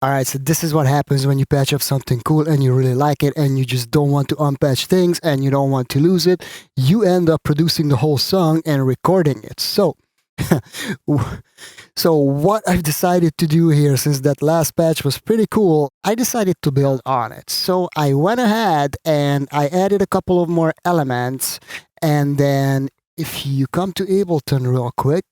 Alright, so this is what happens when you patch up something cool and you really like it and you just don't want to unpatch things and you don't want to lose it. You end up producing the whole song and recording it. So, so what I've decided to do here, since that last patch was pretty cool, I decided to build on it. So I went ahead and I added a couple of more elements, and then if you come to Ableton real quick,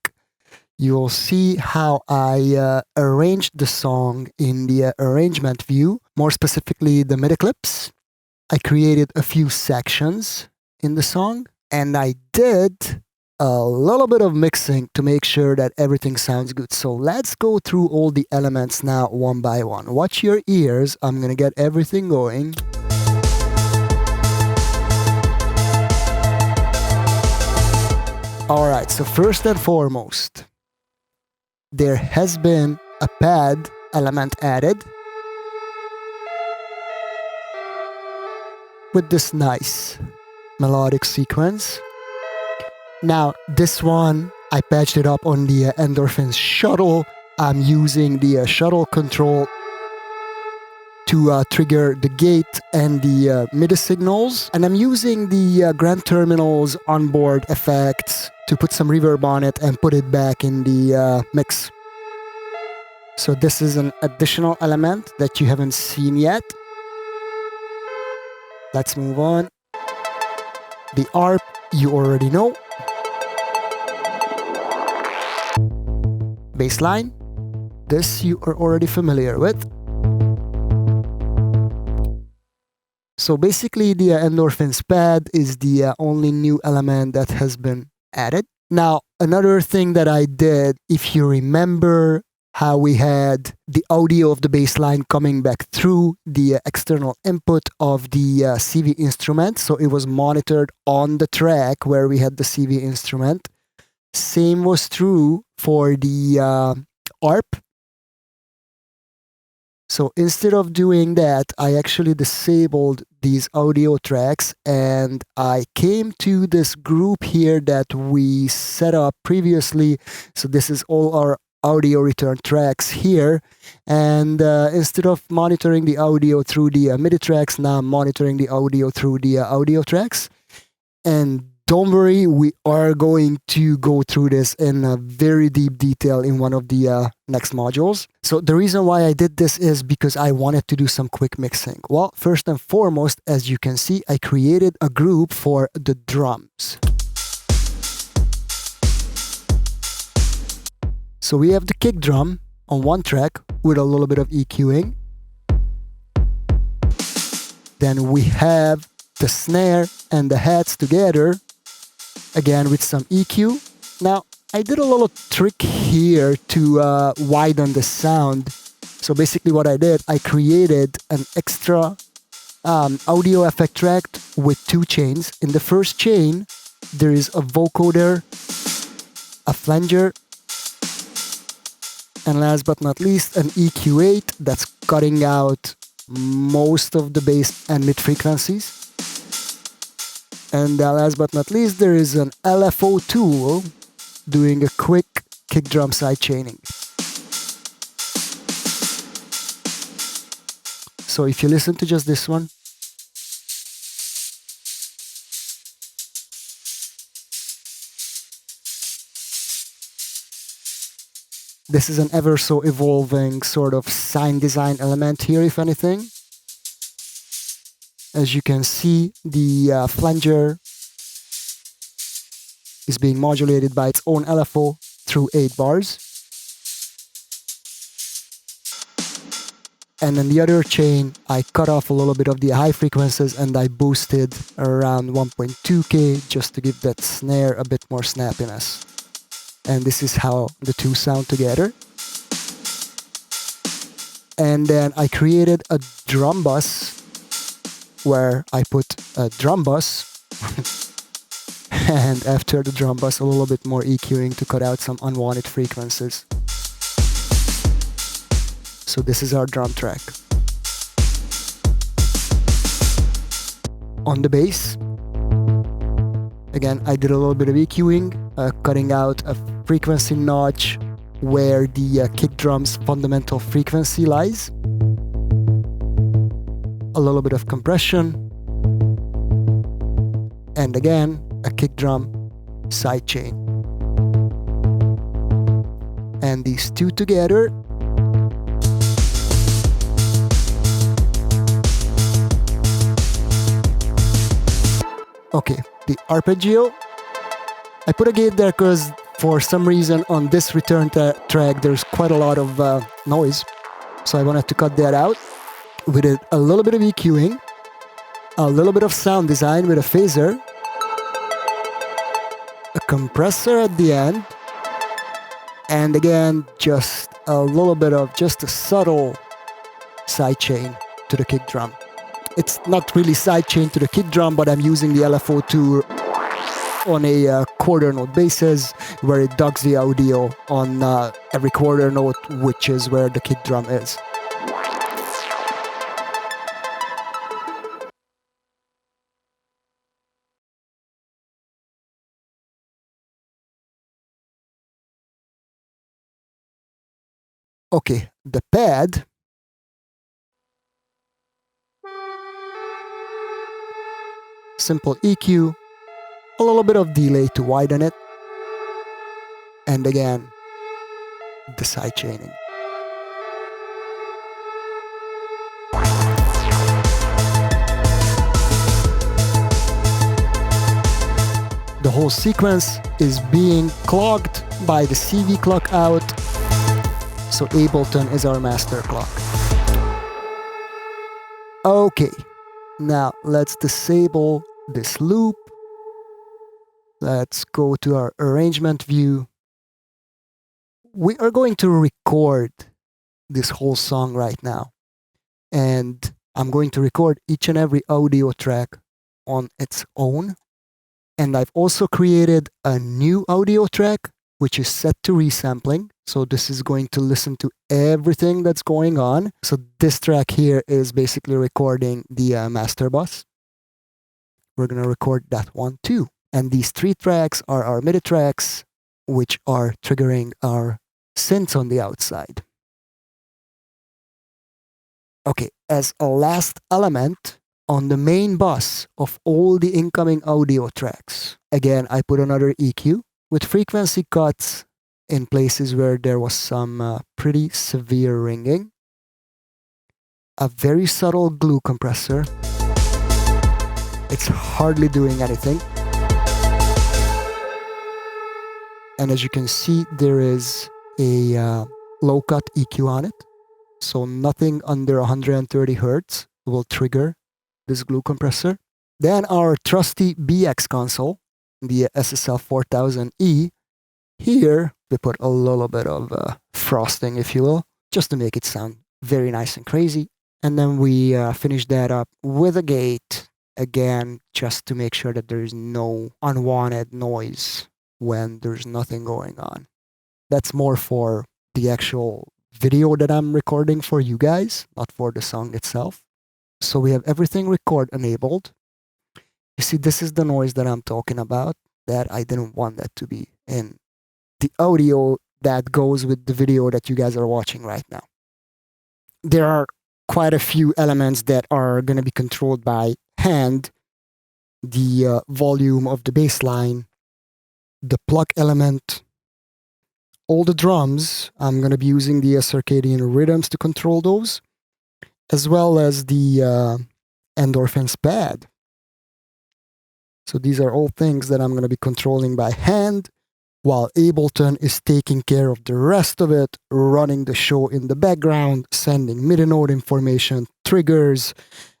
you'll see how I arranged the song in the arrangement view, more specifically the MIDI clips. I created a few sections in the song, and I did a little bit of mixing to make sure that everything sounds good. So let's go through all the elements now one by one. Watch your ears. I'm gonna get everything going. Alright, so first and foremost, there has been a pad element added with this nice melodic sequence. Now, this one, I patched it up on the Endorphins shuttle. I'm using the shuttle control to trigger the gate and the MIDI signals. And I'm using the Grand Terminal's onboard effects to put some reverb on it and put it back in the mix. So this is an additional element that you haven't seen yet. Let's move on. The ARP, you already know. Bassline, this you are already familiar with. So basically the Endorphins pad is the only new element that has been added. Now, another thing that I did, if you remember how we had the audio of the bassline coming back through the external input of the CV instrument, so it was monitored on the track where we had the CV instrument. Same was true for the ARP. So instead of doing that, I actually disabled these audio tracks and I came to this group here that we set up previously. So this is all our audio return tracks here. And instead of monitoring the audio through the MIDI tracks, now I'm monitoring the audio through the audio tracks. And don't worry, we are going to go through this in a very deep detail in one of the next modules. So the reason why I did this is because I wanted to do some quick mixing. Well, first and foremost, as you can see, I created a group for the drums. So we have the kick drum on one track with a little bit of EQing. Then we have the snare and the hats together, again with some EQ. Now, I did a little trick here to widen the sound. So basically what I did, I created an extra audio effect track with two chains. In the first chain, there is a vocoder, a flanger, and last but not least, an EQ8 that's cutting out most of the bass and mid frequencies. And last but not least, there is an LFO tool doing a quick kick drum side chaining. So if you listen to just this one, this is an ever so evolving sort of sign design element here, if anything. As you can see, the flanger is being modulated by its own LFO through 8 bars. And in the other chain, I cut off a little bit of the high frequencies and I boosted around 1.2K just to give that snare a bit more snappiness. And this is how the two sound together. And then I created a drum bus where I put a drum bus and after the drum bus a little bit more EQing to cut out some unwanted frequencies. So this is our drum track. On the bass, again I did a little bit of EQing, cutting out a frequency notch where the kick drum's fundamental frequency lies. a little bit of compression, and again, a kick drum sidechain. And these two together. Okay, the arpeggio. I put a gate there because for some reason on this return track there's quite a lot of noise. So I wanted to cut that out. We did a little bit of EQing, a little bit of sound design with a phaser, a compressor at the end, and again, just a little bit of just a subtle sidechain to the kick drum. It's not really sidechain to the kick drum, but I'm using the LFO2 on a quarter note basis where it ducks the audio on every quarter note, which is where the kick drum is. Okay, the pad. Simple EQ, a little bit of delay to widen it, and again, the sidechaining. The whole sequence is being clocked by the CV clock out, so Ableton is our master clock. Okay, now let's disable this loop. Let's go to our arrangement view. We are going to record this whole song right now. And I'm going to record each and every audio track on its own. And I've also created a new audio track, which is set to resampling. So this is going to listen to everything that's going on. So this track here is basically recording the master bus. We're going to record that one too. And these three tracks are our MIDI tracks, which are triggering our synths on the outside. Okay, as a last element on the main bus of all the incoming audio tracks, again, I put another EQ with frequency cuts in places where there was some pretty severe ringing. A very subtle glue compressor. It's hardly doing anything. And as you can see, there is a low cut EQ on it. So nothing under 130 Hertz will trigger this glue compressor. Then our trusty BX console, the SSL 4000E. Here, we put a little bit of frosting, if you will, just to make it sound very nice and crazy. And then we finish that up with a gate, again, just to make sure that there is no unwanted noise when there's nothing going on. That's more for the actual video that I'm recording for you guys, not for the song itself. So we have everything record enabled. You see, this is the noise that I'm talking about, that I didn't want that to be in the audio that goes with the video that you guys are watching right now. There are quite a few elements that are going to be controlled by hand. The volume of the bass line, the pluck element, all the drums. I'm going to be using the circadian rhythms to control those, as well as the endorphins pad. So these are all things that I'm going to be controlling by hand, while Ableton is taking care of the rest of it, running the show in the background, sending MIDI note information, triggers,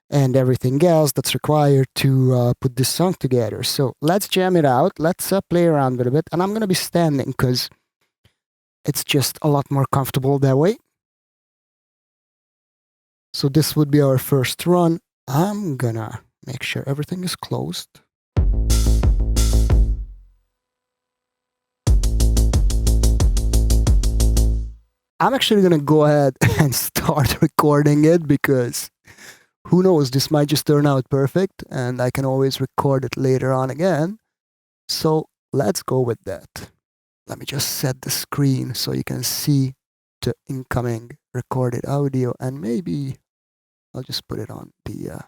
and everything else that's required to put this song together. So let's jam it out. Let's play around with it a bit. And I'm going to be standing because it's just a lot more comfortable that way. So this would be our first run. I'm going to make sure everything is closed. I'm actually going to go ahead and start recording it because who knows, this might just turn out perfect and I can always record it later on again. So let's go with that. Let me just set the screen so you can see the incoming recorded audio, and maybe I'll just put it on the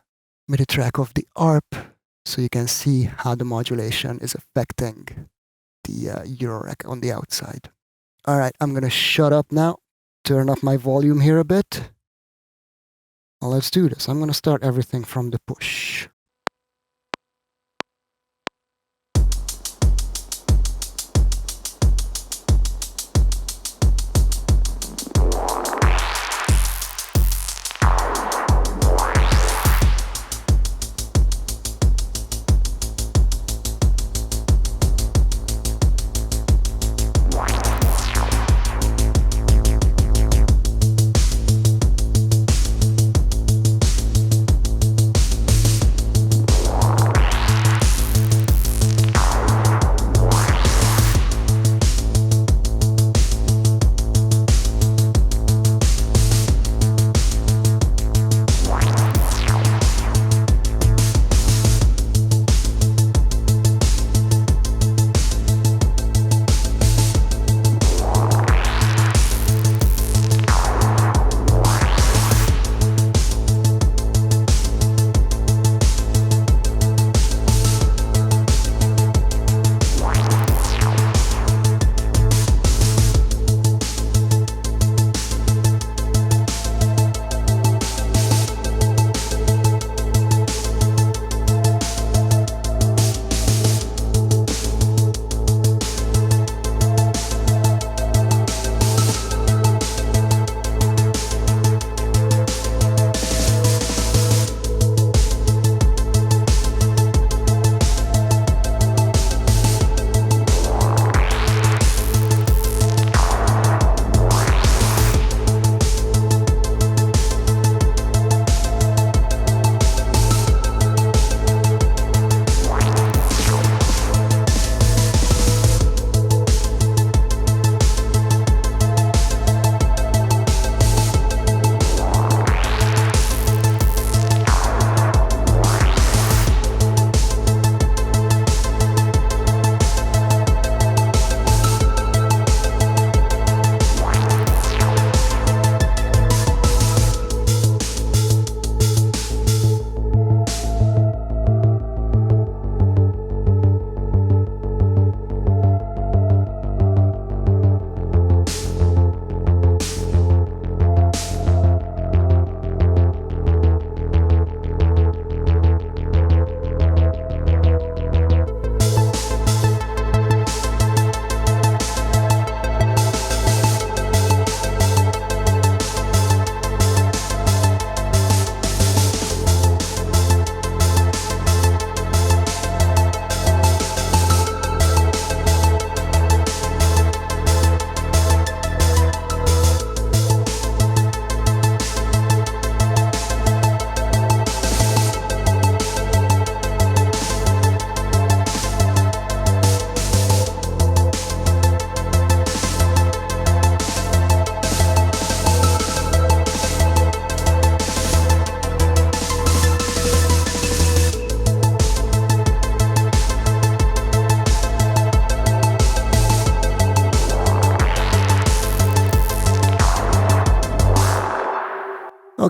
MIDI track of the ARP so you can see how the modulation is affecting the Eurorack on the outside. All right, I'm going to shut up now, turn up my volume here a bit. Well, let's do this. I'm going to start everything from the push.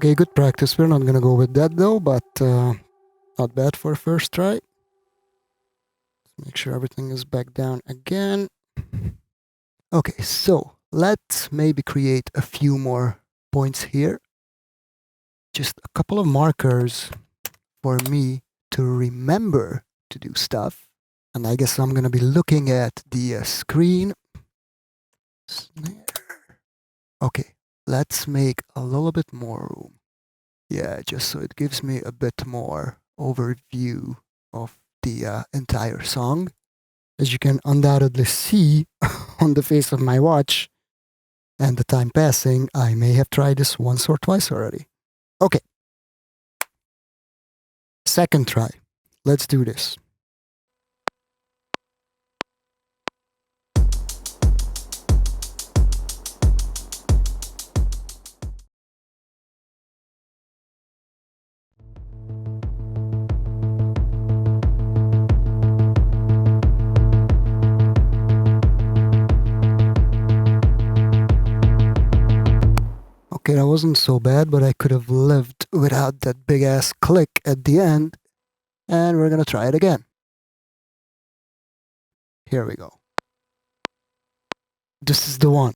Okay, good practice. We're not gonna go with that though, but not bad for a first try. Make sure everything is back down again. Okay, so let's maybe create a few more points here. Just a couple of markers for me to remember to do stuff. And I guess I'm gonna be looking at the screen. Snare. Okay, let's make a little bit more room. Yeah, just so it gives me a bit more overview of the entire song. As you can undoubtedly see on the face of my watch and the time passing, I may have tried this once or twice already. Okay. Second try. Let's do this. Okay, that wasn't so bad, but I could have lived without that big ass click at the end. And we're gonna try it again. Here we go. This is the one.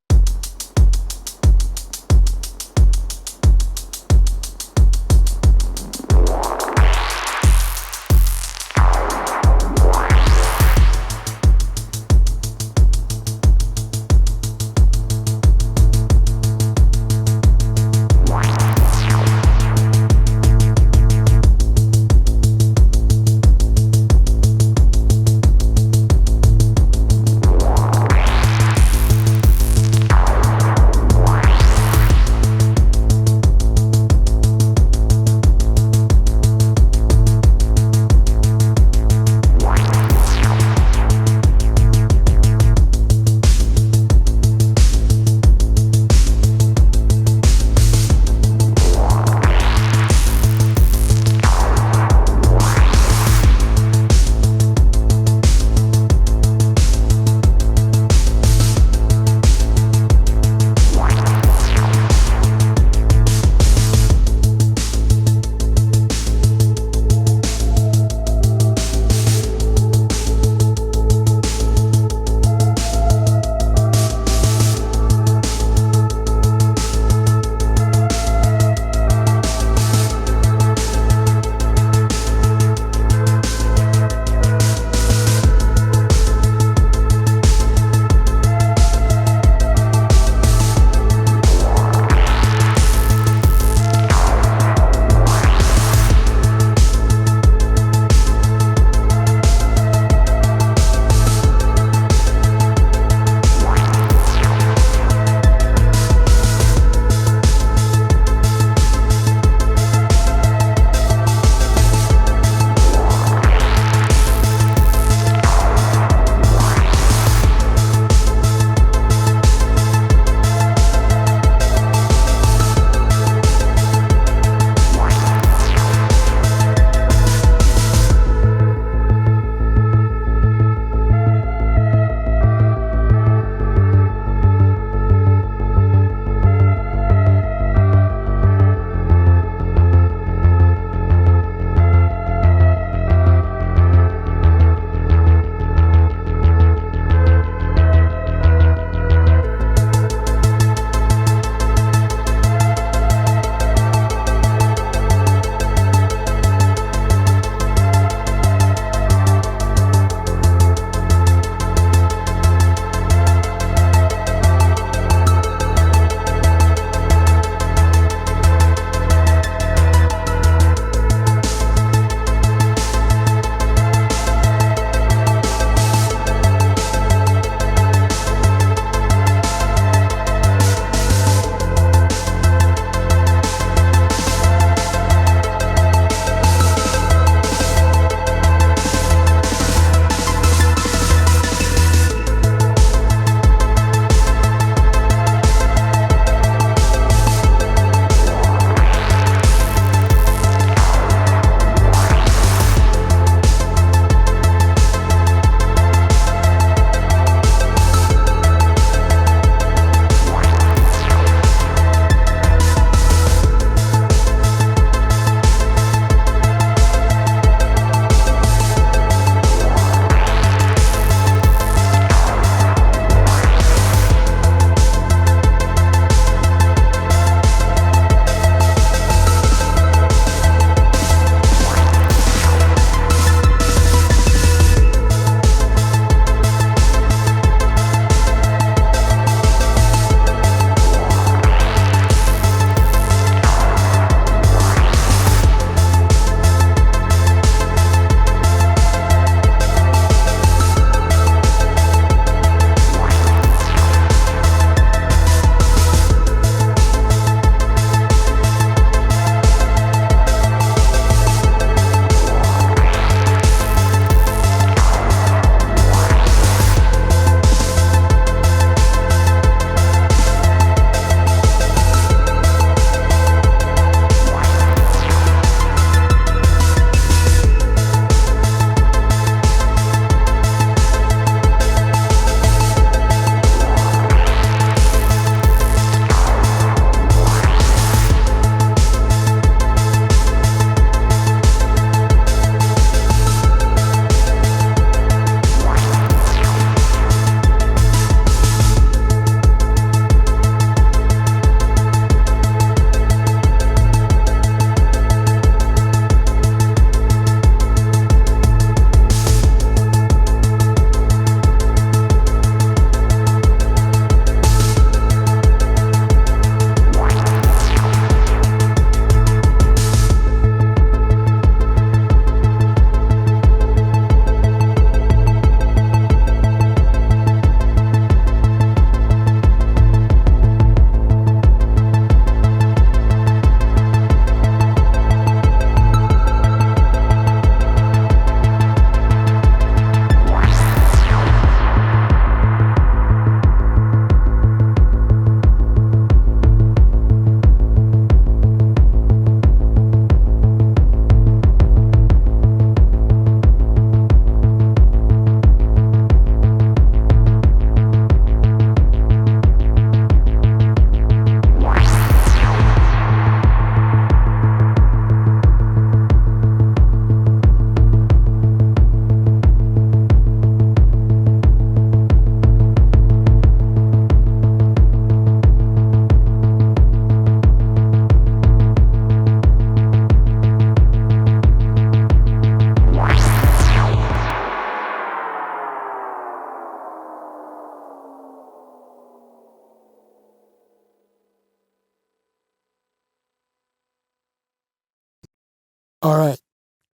All right,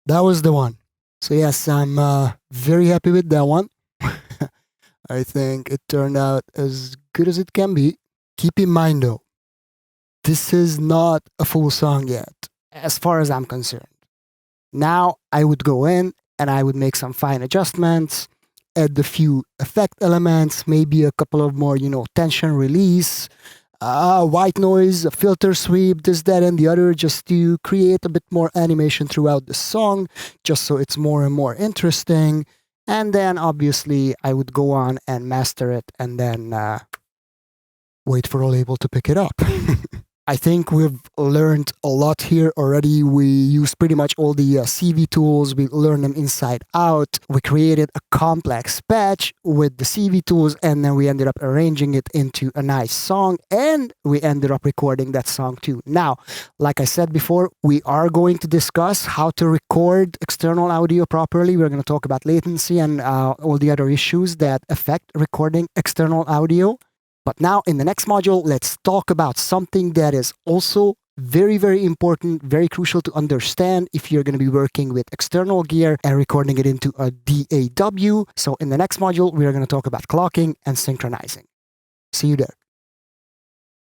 that was the one. So yes, I'm very happy with that one. I think it turned out as good as it can be. Keep in mind though, this is not a full song yet, as far as I'm concerned. Now I would go in and I would make some fine adjustments, add a few effect elements, maybe a couple of more, tension release, white noise, a filter sweep, this, that, and the other, just to create a bit more animation throughout the song, just so it's more and more interesting. And then obviously I would go on and master it and then wait for a label to pick it up. I think we've learned a lot here already. We used pretty much all the CV tools. We learned them inside out. We created a complex patch with the CV tools, and then we ended up arranging it into a nice song, and we ended up recording that song too. Now, like I said before, we are going to discuss how to record external audio properly. We're going to talk about latency and all the other issues that affect recording external audio. But now in the next module, let's talk about something that is also very, very important, very crucial to understand if you're going to be working with external gear and recording it into a DAW. So in the next module, we are going to talk about clocking and synchronizing. See you there.